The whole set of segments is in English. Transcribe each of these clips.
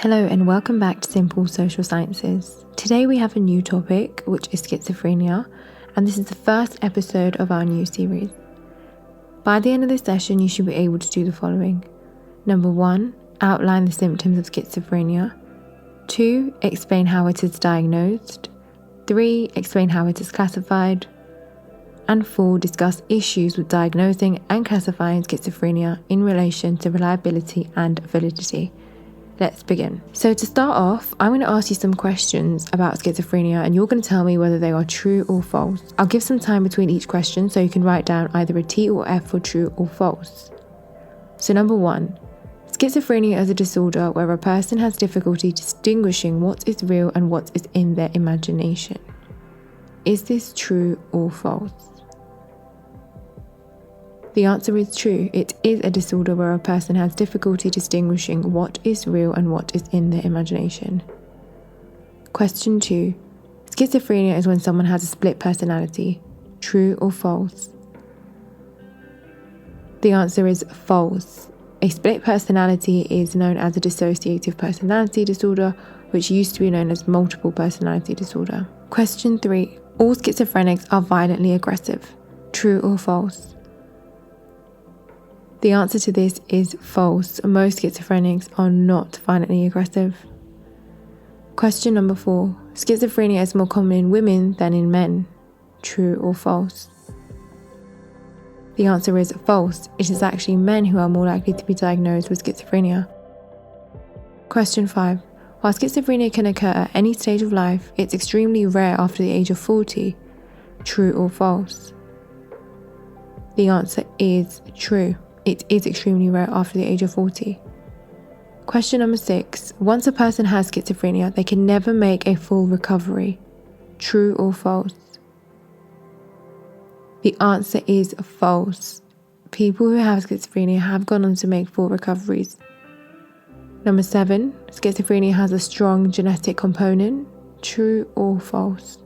Hello and welcome back to Simple Social Sciences. Today we have a new topic, which is schizophrenia, and this is the first episode of our new series. By the end of this session, you should be able to do the following. Number 1, outline the symptoms of schizophrenia. 2, explain how it is diagnosed. 3, explain how it is classified. And 4, discuss issues with diagnosing and classifying schizophrenia in relation to reliability and validity. Let's begin. So to start off, I'm going to ask you some questions about schizophrenia and you're going to tell me whether they are true or false. I'll give some time between each question so you can write down either a T or F for true or false. So number 1, schizophrenia is a disorder where a person has difficulty distinguishing what is real and what is in their imagination. Is this true or false? The answer is true. It is a disorder where a person has difficulty distinguishing what is real and what is in their imagination. Question 2. Schizophrenia is when someone has a split personality. True or false? The answer is false. A split personality is known as a dissociative personality disorder, which used to be known as multiple personality disorder. Question 3. All schizophrenics are violently aggressive. True or false? The answer to this is false. Most schizophrenics are not violently aggressive. Question number 4. Schizophrenia is more common in women than in men. True or false? The answer is false. It is actually men who are more likely to be diagnosed with schizophrenia. Question 5. While schizophrenia can occur at any stage of life, it's extremely rare after the age of 40. True or false? The answer is true. It is extremely rare after the age of 40. Question number 6. Once a person has schizophrenia, they can never make a full recovery. True or false? The answer is false. People who have schizophrenia have gone on to make full recoveries. Number 7. Schizophrenia has a strong genetic component. True or false?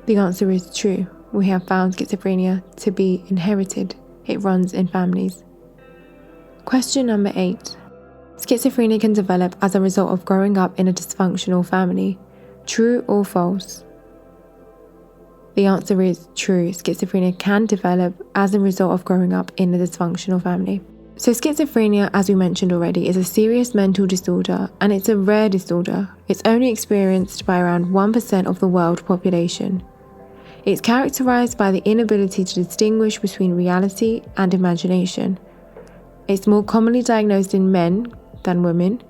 The answer is true. We have found schizophrenia to be inherited. It runs in families. Question number 8. Schizophrenia can develop as a result of growing up in a dysfunctional family. True or false? The answer is true. Schizophrenia can develop as a result of growing up in a dysfunctional family. So schizophrenia, as we mentioned already, is a serious mental disorder and it's a rare disorder. It's only experienced by around 1% of the world population. It's characterized by the inability to distinguish between reality and imagination. It's more commonly diagnosed in men than women,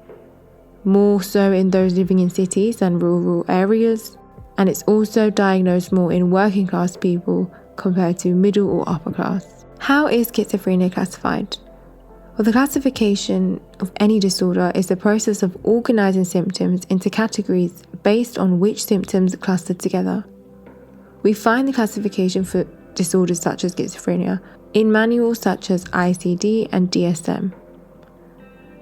more so in those living in cities than rural areas, and it's also diagnosed more in working class people compared to middle or upper class. How is schizophrenia classified? Well, the classification of any disorder is the process of organizing symptoms into categories based on which symptoms are clustered together. We find the classification for disorders such as schizophrenia in manuals such as ICD and DSM.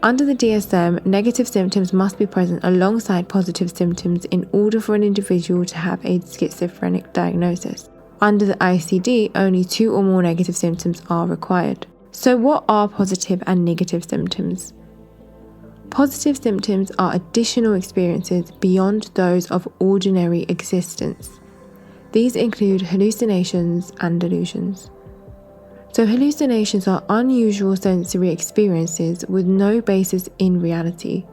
Under the DSM, negative symptoms must be present alongside positive symptoms in order for an individual to have a schizophrenic diagnosis. Under the ICD, only 2 or more negative symptoms are required. So what are positive and negative symptoms? Positive symptoms are additional experiences beyond those of ordinary existence. These include hallucinations and delusions. So hallucinations are unusual sensory experiences with no basis in reality.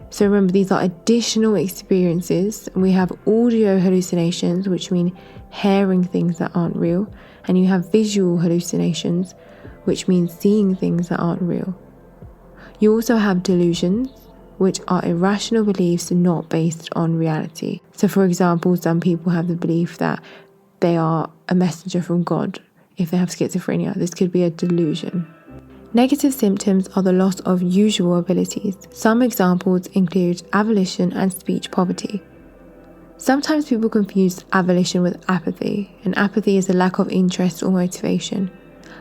So remember, these are additional experiences. We have audio hallucinations, which mean hearing things that aren't real, and you have visual hallucinations, which means seeing things that aren't real. You also have delusions, which are irrational beliefs not based on reality. So for example, some people have the belief that they are a messenger from God. If they have schizophrenia, this could be a delusion. Negative symptoms are the loss of usual abilities. Some examples include avolition and speech poverty. Sometimes people confuse avolition with apathy, and apathy is a lack of interest or motivation.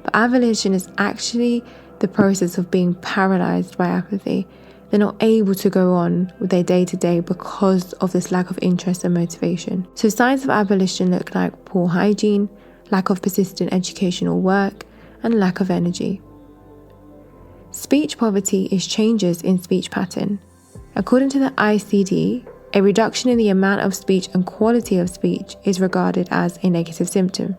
But avolition is actually the process of being paralyzed by apathy. They're not able to go on with their day-to-day because of this lack of interest and motivation. So signs of abolition look like poor hygiene, lack of persistent educational work, and lack of energy. Speech poverty is changes in speech pattern. According to the ICD, a reduction in the amount of speech and quality of speech is regarded as a negative symptom.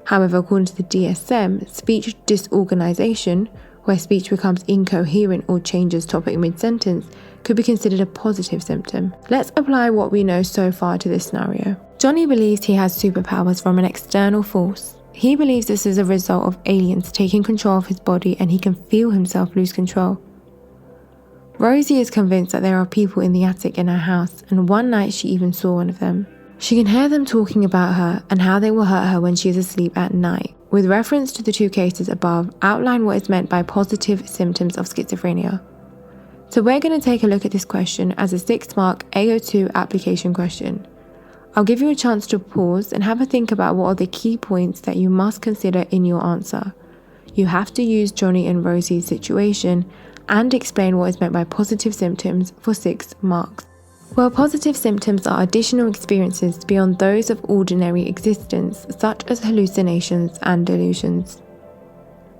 However, according to the DSM, speech disorganization, where speech becomes incoherent or changes topic mid-sentence, could be considered a positive symptom. Let's apply what we know so far to this scenario. Johnny believes he has superpowers from an external force. He believes this is a result of aliens taking control of his body and he can feel himself lose control. Rosie is convinced that there are people in the attic in her house, and one night she even saw one of them. She can hear them talking about her and how they will hurt her when she is asleep at night. With reference to the two cases above, outline what is meant by positive symptoms of schizophrenia. So we're going to take a look at this question as a 6-mark AO2 application question. I'll give you a chance to pause and have a think about what are the key points that you must consider in your answer. You have to use Johnny and Rosie's situation and explain what is meant by positive symptoms for 6 marks. Well, positive symptoms are additional experiences beyond those of ordinary existence, such as hallucinations and delusions.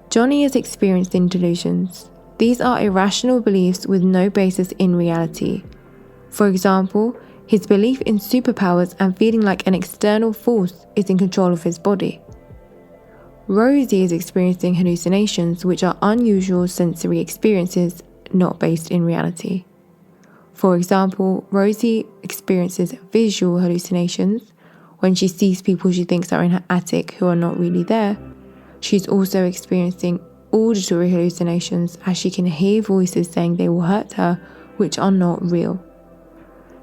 Johnny is experiencing delusions. These are irrational beliefs with no basis in reality. For example, his belief in superpowers and feeling like an external force is in control of his body. Rosie is experiencing hallucinations, which are unusual sensory experiences not based in reality. For example, Rosie experiences visual hallucinations when she sees people she thinks are in her attic who are not really there. She's also experiencing auditory hallucinations as she can hear voices saying they will hurt her, which are not real.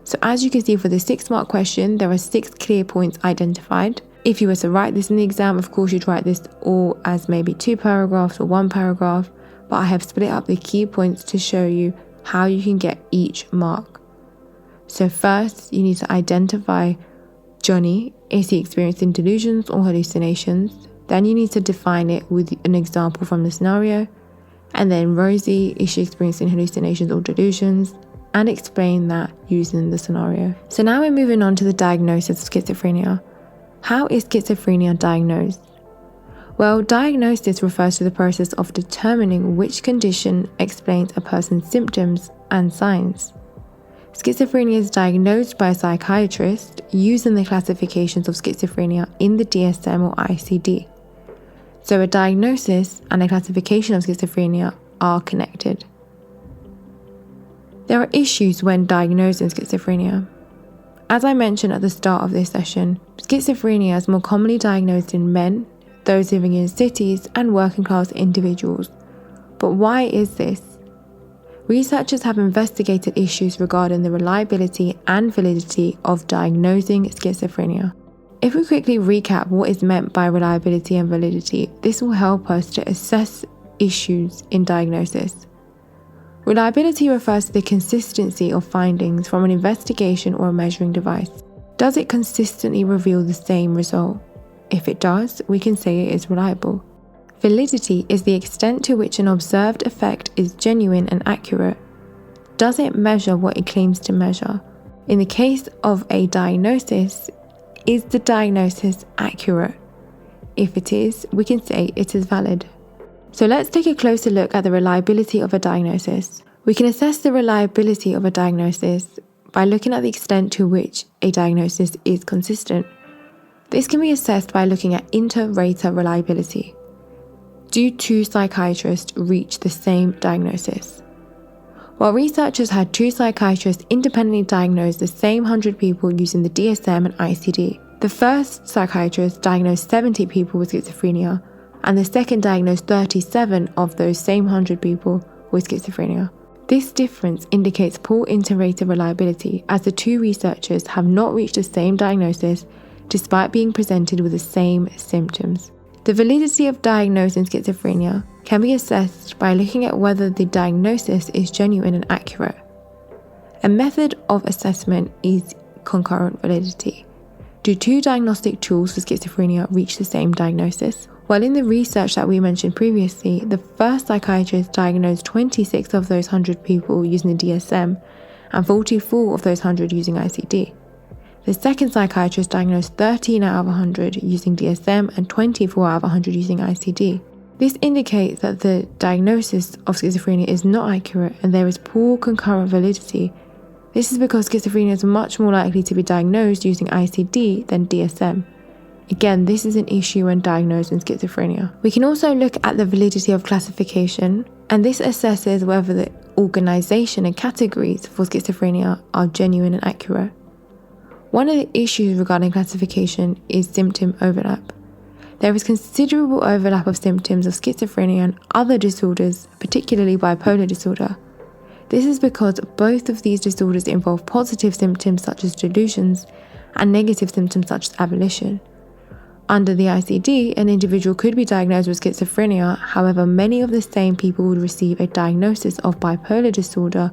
So as you can see, for the 6-mark question, there are 6 clear points identified. If you were to write this in the exam, of course you'd write this all as maybe 2 paragraphs or 1 paragraph, but I have split up the key points to show you how you can get each mark. So first, you need to identify Johnny. Is he experiencing delusions or hallucinations? Then you need to define it with an example from the scenario. And then Rosie, is she experiencing hallucinations or delusions? And explain that using the scenario. So now we're moving on to the diagnosis of schizophrenia. How is schizophrenia diagnosed? Well, diagnosis refers to the process of determining which condition explains a person's symptoms and signs. Schizophrenia is diagnosed by a psychiatrist using the classifications of schizophrenia in the DSM or ICD. So a diagnosis and a classification of schizophrenia are connected. There are issues when diagnosing schizophrenia. As I mentioned at the start of this session, schizophrenia is more commonly diagnosed in men, those living in cities, and working class individuals. But why is this? Researchers have investigated issues regarding the reliability and validity of diagnosing schizophrenia. If we quickly recap what is meant by reliability and validity, this will help us to assess issues in diagnosis. Reliability refers to the consistency of findings from an investigation or a measuring device. Does it consistently reveal the same result? If it does, we can say it is reliable. Validity is the extent to which an observed effect is genuine and accurate. Does it measure what it claims to measure? In the case of a diagnosis, is the diagnosis accurate? If it is, we can say it is valid. So let's take a closer look at the reliability of a diagnosis. We can assess the reliability of a diagnosis by looking at the extent to which a diagnosis is consistent. This can be assessed by looking at inter-rater reliability. Do 2 psychiatrists reach the same diagnosis? While researchers had 2 psychiatrists independently diagnose the same 100 people using the DSM and ICD, the first psychiatrist diagnosed 70 people with schizophrenia, and the second diagnosed 37 of those same 100 people with schizophrenia. This difference indicates poor inter-rater reliability, as the 2 researchers have not reached the same diagnosis despite being presented with the same symptoms. The validity of diagnosing schizophrenia can be assessed by looking at whether the diagnosis is genuine and accurate. A method of assessment is concurrent validity. Do 2 diagnostic tools for schizophrenia reach the same diagnosis? Well, in the research that we mentioned previously, the first psychiatrist diagnosed 26 of those 100 people using the DSM and 44 of those 100 using ICD. The second psychiatrist diagnosed 13 out of 100 using DSM and 24 out of 100 using ICD. This indicates that the diagnosis of schizophrenia is not accurate and there is poor concurrent validity. This is because schizophrenia is much more likely to be diagnosed using ICD than DSM. Again, this is an issue when diagnosing schizophrenia. We can also look at the validity of classification, and this assesses whether the organisation and categories for schizophrenia are genuine and accurate. One of the issues regarding classification is symptom overlap. There is considerable overlap of symptoms of schizophrenia and other disorders, particularly bipolar disorder. This is because both of these disorders involve positive symptoms such as delusions and negative symptoms such as abolition. Under the ICD, an individual could be diagnosed with schizophrenia, however, many of the same people would receive a diagnosis of bipolar disorder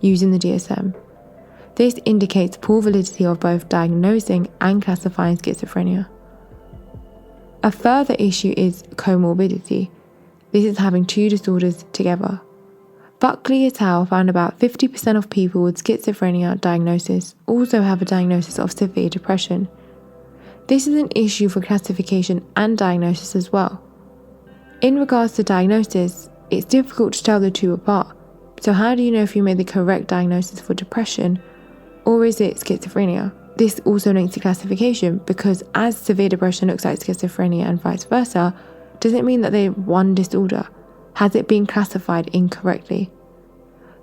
using the DSM. This indicates poor validity of both diagnosing and classifying schizophrenia. A further issue is comorbidity. This is having two disorders together. Buckley et al. Found about 50% of people with schizophrenia diagnosis also have a diagnosis of severe depression. This is an issue for classification and diagnosis as well. In regards to diagnosis, it's difficult to tell the two apart. So how do you know if you made the correct diagnosis for depression, or is it schizophrenia? This also links to classification, because as severe depression looks like schizophrenia and vice versa, does it mean that they're one disorder? Has it been classified incorrectly?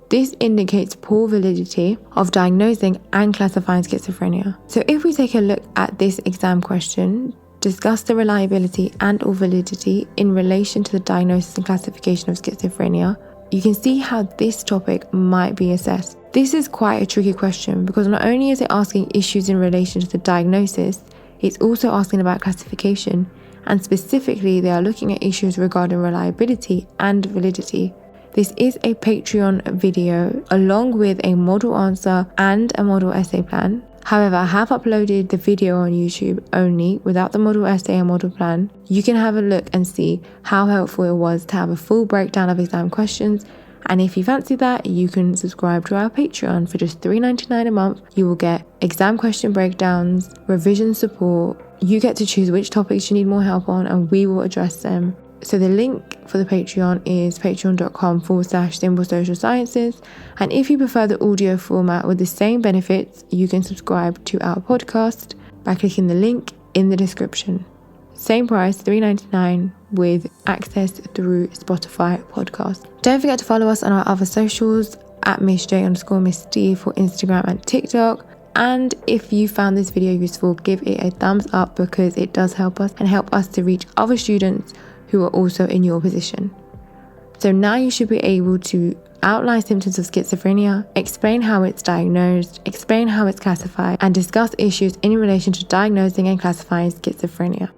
This indicates poor validity of diagnosing and classifying schizophrenia. So if we take a look at this exam question, discuss the reliability and or validity in relation to the diagnosis and classification of schizophrenia, you can see how this topic might be assessed. This is quite a tricky question because not only is it asking issues in relation to the diagnosis, it's also asking about classification, and specifically they are looking at issues regarding reliability and validity. This is a Patreon video along with a model answer and a model essay plan. However, I have uploaded the video on YouTube only without the model essay and model plan. You can have a look and see how helpful it was to have a full breakdown of exam questions. And if you fancy that, you can subscribe to our Patreon for just $3.99 a month. You will get exam question breakdowns, revision support. You get to choose which topics you need more help on and we will address them. So the link for the Patreon is patreon.com/Simple Social Sciences. And if you prefer the audio format with the same benefits, you can subscribe to our podcast by clicking the link in the description. Same price, $3.99 with access through Spotify podcast. Don't forget to follow us on our other socials at MissJ_Miss_D for Instagram and TikTok. And if you found this video useful, give it a thumbs up because it does help us and help us to reach other students who are also in your position. So now you should be able to outline symptoms of schizophrenia, explain how it's diagnosed, explain how it's classified, and discuss issues in relation to diagnosing and classifying schizophrenia.